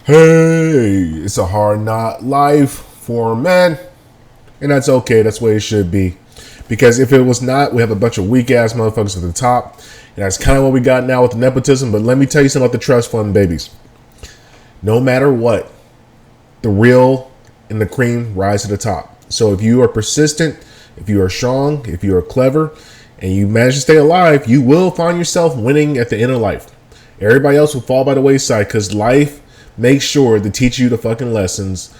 Hey, it's a hard not life for men, and that's okay. That's the way it should be. Because if it was not, we have a bunch of weak ass motherfuckers at the top, and that's kind of what we got now with the nepotism. But let me tell you something about the trust fund babies. No matter what, the real and the cream rise to the top. So if you are persistent, if you are strong, if you are clever, and you manage to stay alive, you will find yourself winning at the end of life. Everybody else will fall by the wayside because life makes sure to teach you the fucking lessons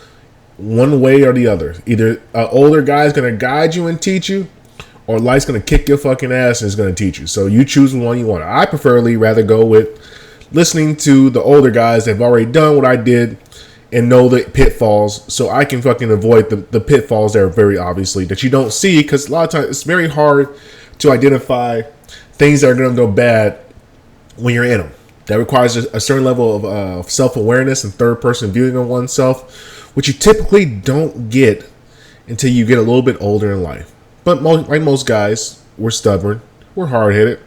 one way or the other. Either an older guy is going to guide you and teach you, or life's going to kick your fucking ass and is going to teach you. So you choose the one you want. I preferably rather go with listening to the older guys that have already done what I did and know the pitfalls, so I can fucking avoid the pitfalls that are very obviously that you don't see, because a lot of times it's very hard to identify things that are going to go bad when you're in them. That requires a certain level of self-awareness and third-person viewing of oneself, which you typically don't get until you get a little bit older in life. But like most guys, we're stubborn, we're hard-headed,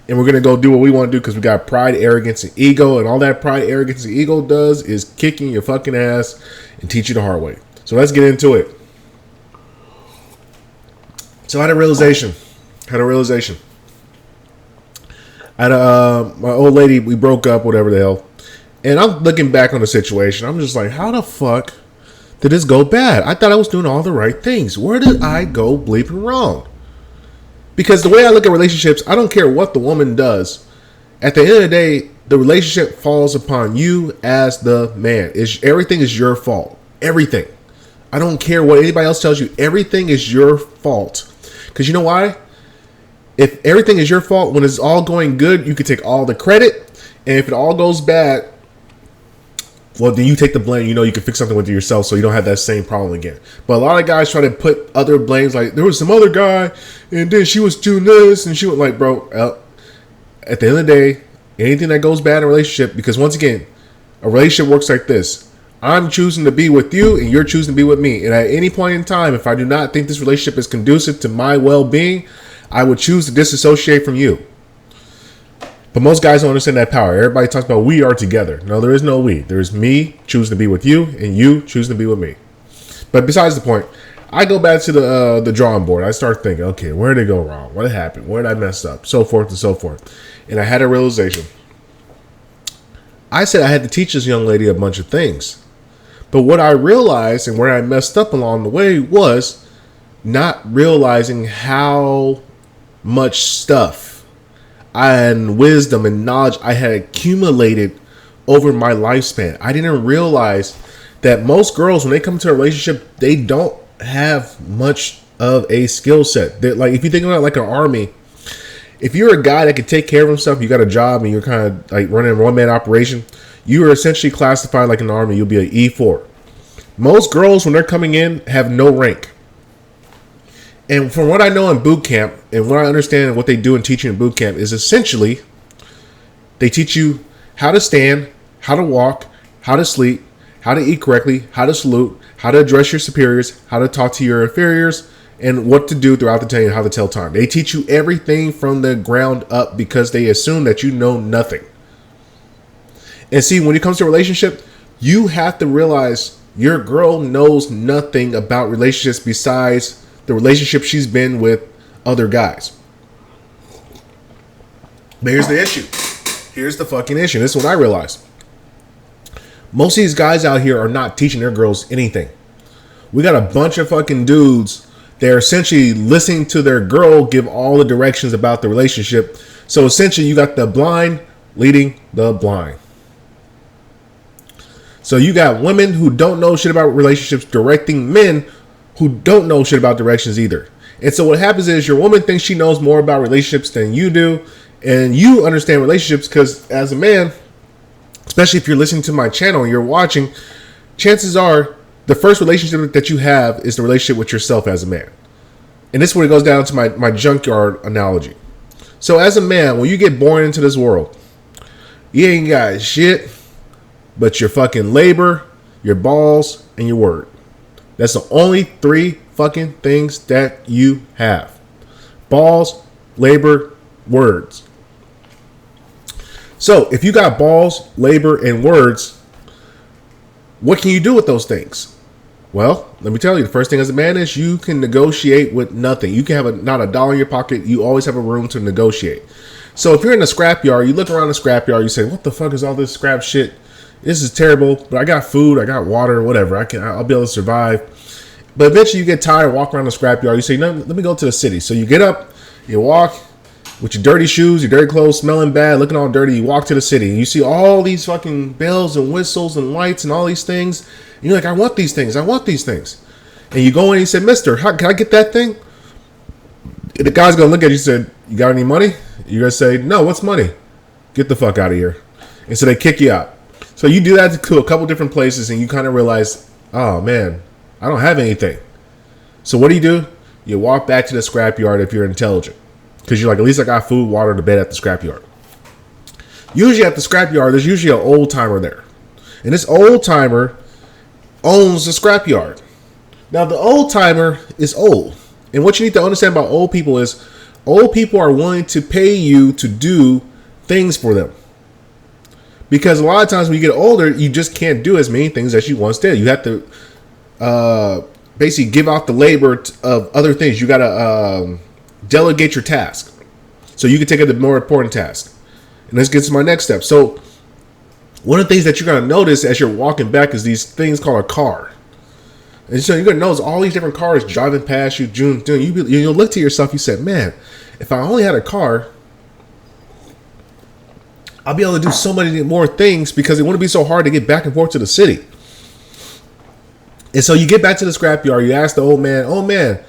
and we're going to go do what we want to do because we got pride, arrogance, and ego, and all that pride, arrogance, and ego does is kicking your fucking ass and teach you the hard way. So let's get into it. So I had a realization. I had my old lady, we broke up, whatever the hell. And I'm looking back on the situation. I'm just like, how the fuck did this go bad? I thought I was doing all the right things. Where did I go bleeping wrong? Because the way I look at relationships, I don't care what the woman does. At the end of the day, the relationship falls upon you as the man. Everything is your fault. Everything. I don't care what anybody else tells you. Everything is your fault. Because you know why? If everything is your fault, when it's all going good, you can take all the credit. And if it all goes bad, well, then you take the blame. You know, you can fix something with yourself so you don't have that same problem again. But a lot of guys try to put other blames, like there was some other guy and then she was doing this and she was like, bro, at the end of the day, anything that goes bad in a relationship, because once again, a relationship works like this. I'm choosing to be with you and you're choosing to be with me. And at any point in time, if I do not think this relationship is conducive to my well-being, I would choose to disassociate from you. But most guys don't understand that power. Everybody talks about we are together. No, there is no we. There's me choosing to be with you and you choosing to be with me. But besides the point, I go back to the drawing board. I start thinking, okay, where did it go wrong? What happened? Where did I mess up? So forth and so forth. And I had a realization. I said I had to teach this young lady a bunch of things. But what I realized and where I messed up along the way was not realizing how much stuff and wisdom and knowledge I had accumulated over my lifespan. I didn't realize that most girls, when they come to a relationship, they don't have much of a skill set. Like, if you think about it like an army, if you're a guy that can take care of himself, you got a job and you're kind of like running a one-man operation, you are essentially classified like an army. You'll be an E4. Most girls, when they're coming in, have no rank. And from what I know in boot camp, and what I understand what they do in teaching in boot camp, is essentially they teach you how to stand, how to walk, how to sleep, how to eat correctly, how to salute, how to address your superiors, how to talk to your inferiors, and what to do throughout the day and how to tell time. They teach you everything from the ground up because they assume that you know nothing. And see, when it comes to a relationship, you have to realize your girl knows nothing about relationships besides the relationship she's been with other guys. But here's the issue. Here's the fucking issue. This is what I realized. Most of these guys out here are not teaching their girls anything. We got a bunch of fucking dudes. They're essentially listening to their girl give all the directions about the relationship. So essentially you got the blind leading the blind. So you got women who don't know shit about relationships directing men who don't know shit about directions either. And so what happens is your woman thinks she knows more about relationships than you do. And you understand relationships because as a man, especially if you're listening to my channel and you're watching, chances are the first relationship that you have is the relationship with yourself as a man. And this is where it goes down to my junkyard analogy. So as a man, when you get born into this world, you ain't got shit but your fucking labor, your balls, and your word. That's the only three fucking things that you have. Balls, labor, words. So if you got balls, labor, and words, What can you do with those things? Well, let me tell you, the first thing as a man is you can negotiate with nothing. You can have not a dollar in your pocket. You always have a room to negotiate. So if you're in a scrapyard, you look around the scrapyard, you say, what the fuck is all this scrap shit? This is terrible, but I got food, I got water, whatever. I'll be able to survive. But eventually you get tired, walk around the scrapyard. You say, no, let me go to the city. So you get up, you walk with your dirty shoes, your dirty clothes, smelling bad, looking all dirty. You walk to the city and you see all these fucking bells and whistles and lights and all these things. And you're like, I want these things. I want these things. And you go in and you say, mister, can I get that thing? And the guy's going to look at you and say, you got any money? You're going to say, no, what's money? Get the fuck out of here. And so they kick you out. So you do that to a couple different places and you kind of realize, oh man, I don't have anything. So what do? You walk back to the scrapyard if you're intelligent. Because you're like, at least I got food, water, to bed at the scrapyard. Usually at the scrapyard, there's usually an old timer there. And this old timer owns the scrapyard. Now the old timer is old. And what you need to understand about old people is old people are willing to pay you to do things for them. Because a lot of times when you get older, you just can't do as many things as you once did. You have to basically give out the labor of other things. You got to delegate your task so you can take up the more important task. And this gets to my next step. So one of the things that you're going to notice as you're walking back is these things called a car. And so you're going to notice all these different cars driving past you. You'll look to yourself, you said, man, if I only had a car, I'll be able to do so many more things because it wouldn't be so hard to get back and forth to the city. And so you get back to the scrapyard, you ask the old man,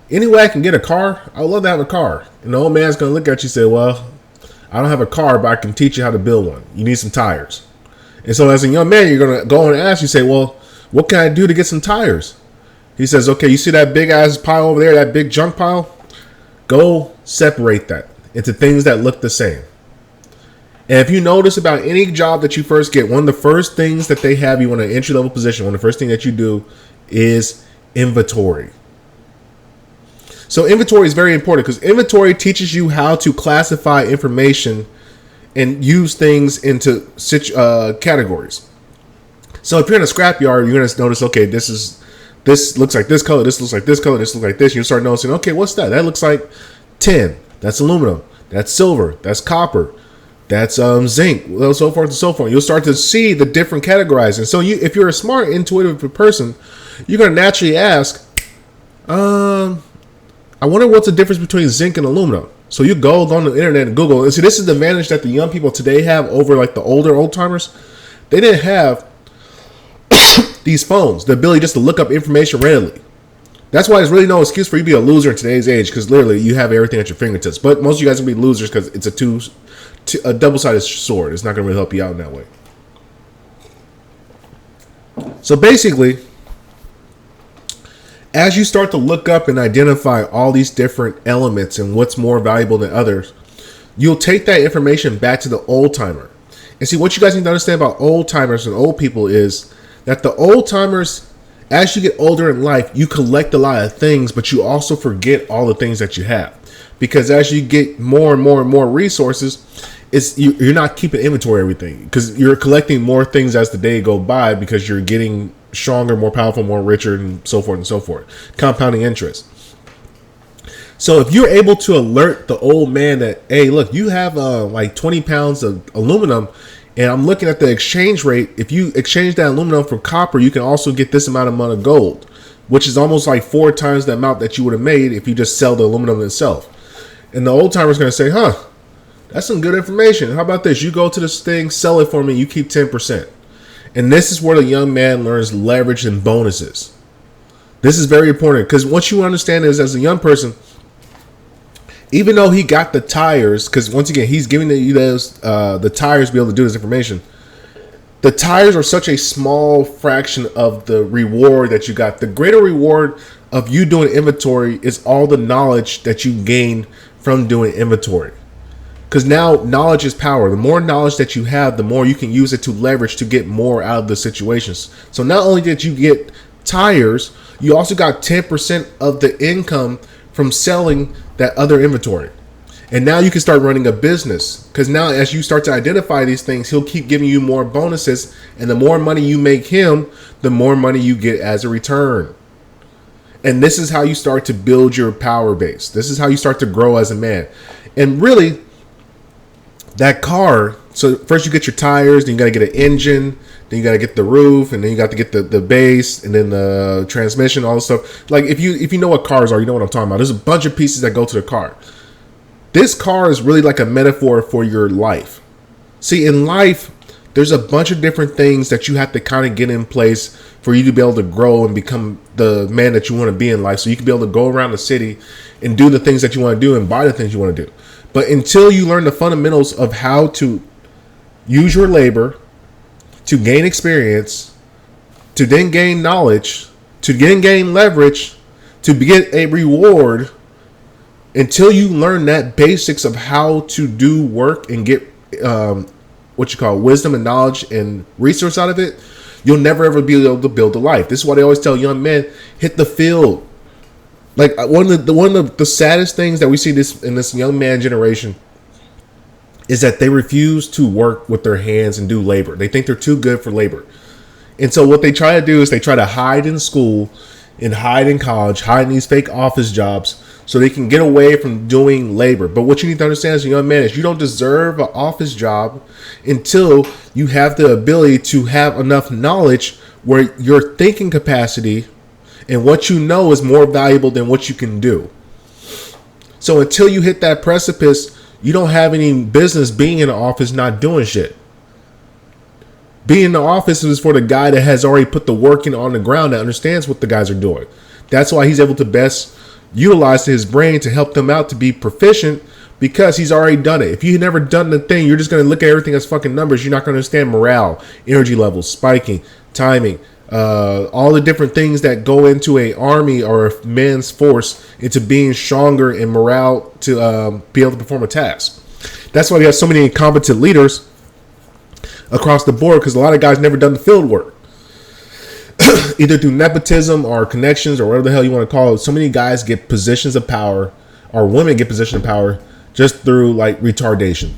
any way I can get a car? I would love to have a car. And the old man's going to look at you and say, well, I don't have a car, but I can teach you how to build one. You need some tires. And so as a young man, you're going to go and ask, you say, well, what can I do to get some tires? He says, okay, you see that big ass pile over there, that big junk pile? Go separate that into things that look the same. And if you notice about any job that you first get, one of the first things that they have you in an entry level position, one of the first things that you do is inventory. So inventory is very important because inventory teaches you how to classify information and use things into categories. So if you're in a scrapyard, you're going to notice, okay, this looks like this color, this looks like this color, this looks like this. You start noticing, okay, what's that? That looks like tin. That's aluminum. That's silver. That's copper. That's zinc, so forth and so forth. You'll start to see the different categories. And so if you're a smart, intuitive person, you're going to naturally ask, I wonder what's the difference between zinc and aluminum. So you go on the internet and Google. And see, this is the advantage that the young people today have over like the older old timers. They didn't have these phones, the ability just to look up information readily. That's why there's really no excuse for you to be a loser in today's age, because literally you have everything at your fingertips. But most of you guys will be losers because it's a double-sided sword. It's not going to really help you out in that way. So basically, as you start to look up and identify all these different elements and what's more valuable than others, you'll take that information back to the old timer. And see, what you guys need to understand about old timers and old people is that the old timers, as you get older in life, you collect a lot of things, but you also forget all the things that you have. Because as you get more and more and more resources, you're not keeping inventory of everything, because you're collecting more things as the day go by, because you're getting stronger, more powerful, more richer, and so forth and so forth. Compounding interest. So if you're able to alert the old man that, hey, look, you have like 20 pounds of aluminum, and I'm looking at the exchange rate. If you exchange that aluminum for copper, you can also get this amount of gold, which is almost like 4 times the amount that you would have made if you just sell the aluminum itself. And the old timer's going to say, huh, that's some good information. How about this? You go to this thing, sell it for me, you keep 10%. And this is where the young man learns leverage and bonuses. This is very important, because once you understand this as a young person, even though he got the tires, because once again, he's giving you those the tires to be able to do this information. The tires are such a small fraction of the reward that you got. The greater reward of you doing inventory is all the knowledge that you gain from doing inventory. Because now knowledge is power. The more knowledge that you have, the more you can use it to leverage to get more out of the situations. So not only did you get tires, you also got 10% of the income from selling that other inventory. And now you can start running a business, because now as you start to identify these things, he'll keep giving you more bonuses, and the more money you make him, the more money you get as a return. And this is how you start to build your power base. This is how you start to grow as a man. And really, that car, so first you get your tires, then you got to get an engine, then you got to get the roof, and then you got to get the base, and then the transmission, all this stuff. Like if you know what cars are, you know what I'm talking about. There's a bunch of pieces that go to the car. This car is really like a metaphor for your life. See, in life, there's a bunch of different things that you have to kind of get in place for you to be able to grow and become the man that you want to be in life. So you can be able to go around the city and do the things that you want to do and buy the things you want to do. But until you learn the fundamentals of how to use your labor to gain experience, to then gain knowledge, to then gain leverage, to get a reward, until you learn that basics of how to do work and get what you call wisdom and knowledge and resource out of it, you'll never ever be able to build a life. This is why they always tell young men, hit the field. Like one of the saddest things that we see in this young man generation is that they refuse to work with their hands and do labor. They think they're too good for labor. And so what they try to do is they try to hide in school and hide in college, hide in these fake office jobs, so they can get away from doing labor. But what you need to understand as a young man is you don't deserve an office job until you have the ability to have enough knowledge where your thinking capacity and what you know is more valuable than what you can do. So until you hit that precipice, you don't have any business being in the office not doing shit. Being in the office is for the guy that has already put the work in on the ground, that understands what the guys are doing. That's why he's able to best utilize his brain to help them out to be proficient, because he's already done it. If you've never done the thing, you're just going to look at everything as fucking numbers. You're not going to understand morale, energy levels, spiking, timing, all the different things that go into a army or a man's force into being stronger in morale to be able to perform a task. That's why we have so many incompetent leaders across the board, because a lot of guys never done the field work. Either through nepotism or connections or whatever the hell you want to call it. So many guys get positions of power, or women get positions of power, just through like retardation.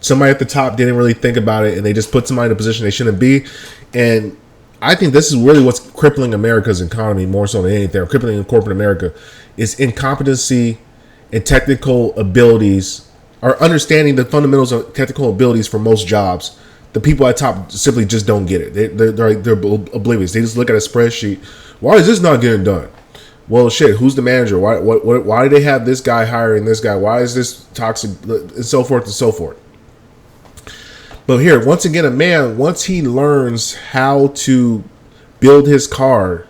Somebody at the top didn't really think about it, and they just put somebody in a position they shouldn't be. And I think this is really what's crippling America's economy more so than anything, or crippling corporate America, is incompetency and technical abilities, or understanding the fundamentals of technical abilities for most jobs. The people at top simply just don't get it. They're oblivious. They just look at a spreadsheet. Why is this not getting done? Well, shit, who's the manager? Why do they have this guy hiring this guy? Why is this toxic? And so forth and so forth. But here, once again, a man, once he learns how to build his car,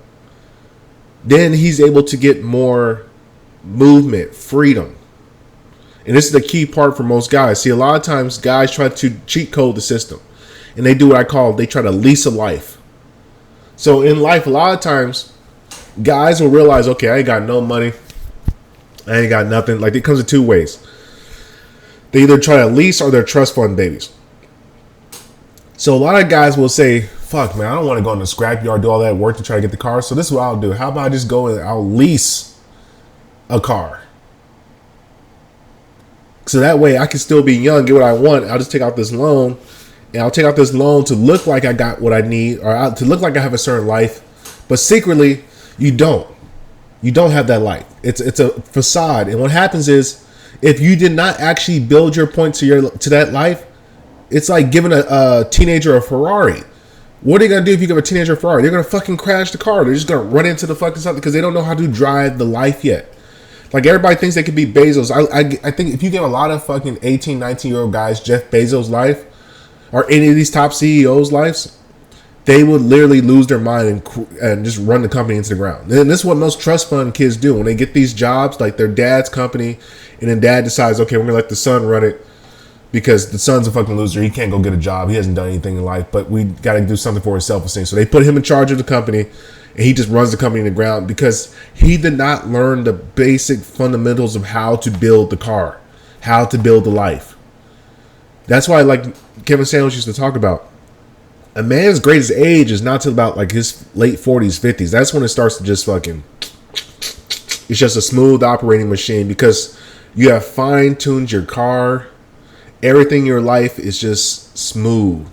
then he's able to get more movement, freedom. And this is the key part for most guys. See, a lot of times guys try to cheat code the system. And they do what they try to lease a life. So in life, a lot of times, guys will realize, okay, I ain't got no money. I ain't got nothing. Like, it comes in two ways. They either try to lease or they're trust fund babies. So a lot of guys will say, fuck, man, I don't want to go in the scrapyard, do all that work to try to get the car. So this is what I'll do. How about I just go and I'll lease a car? So that way I can still be young, get what I want. I'll just take out this loan. And I'll take out this loan to look like I got what I need, or to look like I have a certain life. But secretly, you don't. You don't have that life. It's a facade. And what happens is, if you did not actually build your point to that life, it's like giving a teenager a Ferrari. What are you going to do if you give a teenager a Ferrari? They're going to fucking crash the car. They're just going to run into the fucking something because they don't know how to drive the life yet. Like, everybody thinks they could be Bezos. I think if you give a lot of fucking 18, 19-year-old guys Jeff Bezos' life, or any of these top CEOs' lives, they would literally lose their mind and just run the company into the ground. And this is what most trust fund kids do. When they get these jobs, like their dad's company, and then dad decides, okay, we're going to let the son run it because the son's a fucking loser. He can't go get a job. He hasn't done anything in life, but we got to do something for his self-esteem. So they put him in charge of the company, and he just runs the company in the ground because he did not learn the basic fundamentals of how to build the car, how to build the life. That's why, like Kevin Samuels used to talk about, a man's greatest age is not till about like his late 40s, 50s. That's when it starts to just fucking, it's just a smooth operating machine, because You have fine-tuned your car. Everything in your life is just smooth.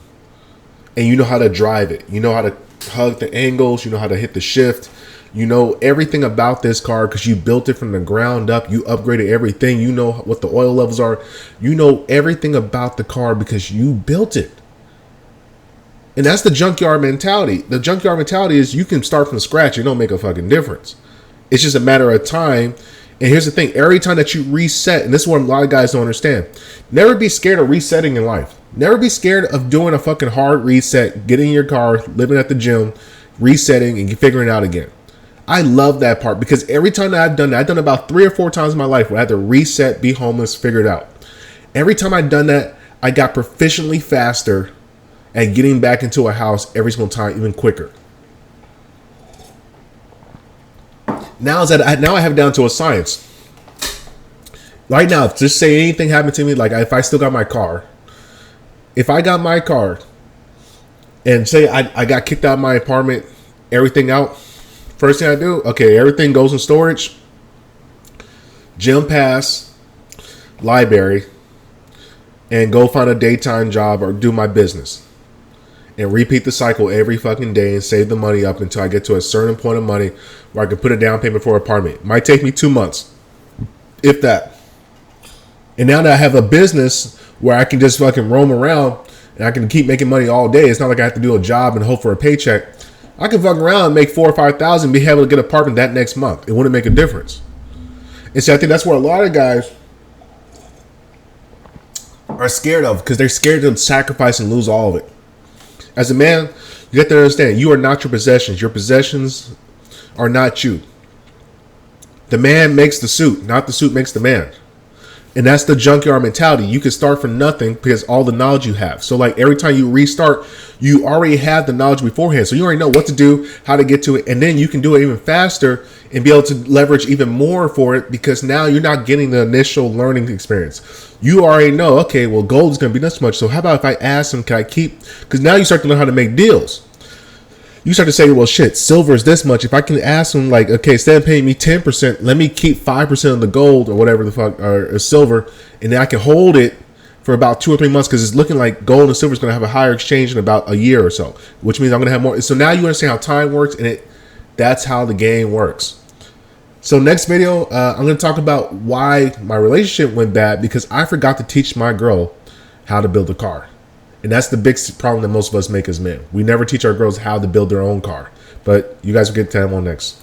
And you know how to drive it. You know how to hug the angles. You know how to hit the shift. You know everything about this car because you built it from the ground up. You upgraded everything. You know what the oil levels are. You know everything about the car because you built it. And that's the junkyard mentality. The junkyard mentality is you can start from scratch. It don't make a fucking difference. It's just a matter of time. And here's the thing. Every time that you reset, and this is what a lot of guys don't understand. Never be scared of resetting in life. Never be scared of doing a fucking hard reset, getting in your car, living at the gym, resetting, and figuring it out again. I love that part because every time that I've done that, I've done it about 3 or 4 times in my life where I had to reset, be homeless, figure it out. Every time I've done that, I got proficiently faster at getting back into a house every single time, even quicker. Now I have it down to a science. Right now, just say anything happened to me, like if I still got my car. If I got my car and say I got kicked out of my apartment, everything out, first thing I do, okay, everything goes in storage, gym pass, library, and go find a daytime job or do my business. And repeat the cycle every fucking day and save the money up until I get to a certain point of money where I can put a down payment for an apartment. It might take me 2 months, if that. And now that I have a business where I can just fucking roam around and I can keep making money all day, it's not like I have to do a job and hope for a paycheck. I can fuck around and make 4,000 or 5,000, be able to get an apartment that next month. It wouldn't make a difference. And so I think that's what a lot of guys are scared of because they're scared to sacrifice and lose all of it. As a man, you have to understand, you are not your possessions. Your possessions are not you. The man makes the suit, not the suit makes the man. And that's the junkyard mentality. You can start from nothing because all the knowledge you have. So like every time you restart, you already have the knowledge beforehand. So you already know what to do, how to get to it. And then you can do it even faster and be able to leverage even more for it because now you're not getting the initial learning experience. You already know, okay, well, gold is going to be this much. So how about if I ask them, can I keep? Because now you start to learn how to make deals. You start to say, well, shit, silver is this much. If I can ask them, like, okay, instead of paying me 10%, let me keep 5% of the gold or whatever the fuck, or silver, and then I can hold it for about 2 or 3 months because it's looking like gold and silver is going to have a higher exchange in about a year or so, which means I'm going to have more. So now you understand how time works, and that's how the game works. So next video, I'm going to talk about why my relationship went bad because I forgot to teach my girl how to build a car. And that's the big problem that most of us make as men. We never teach our girls how to build their own car. But you guys will get to that one next.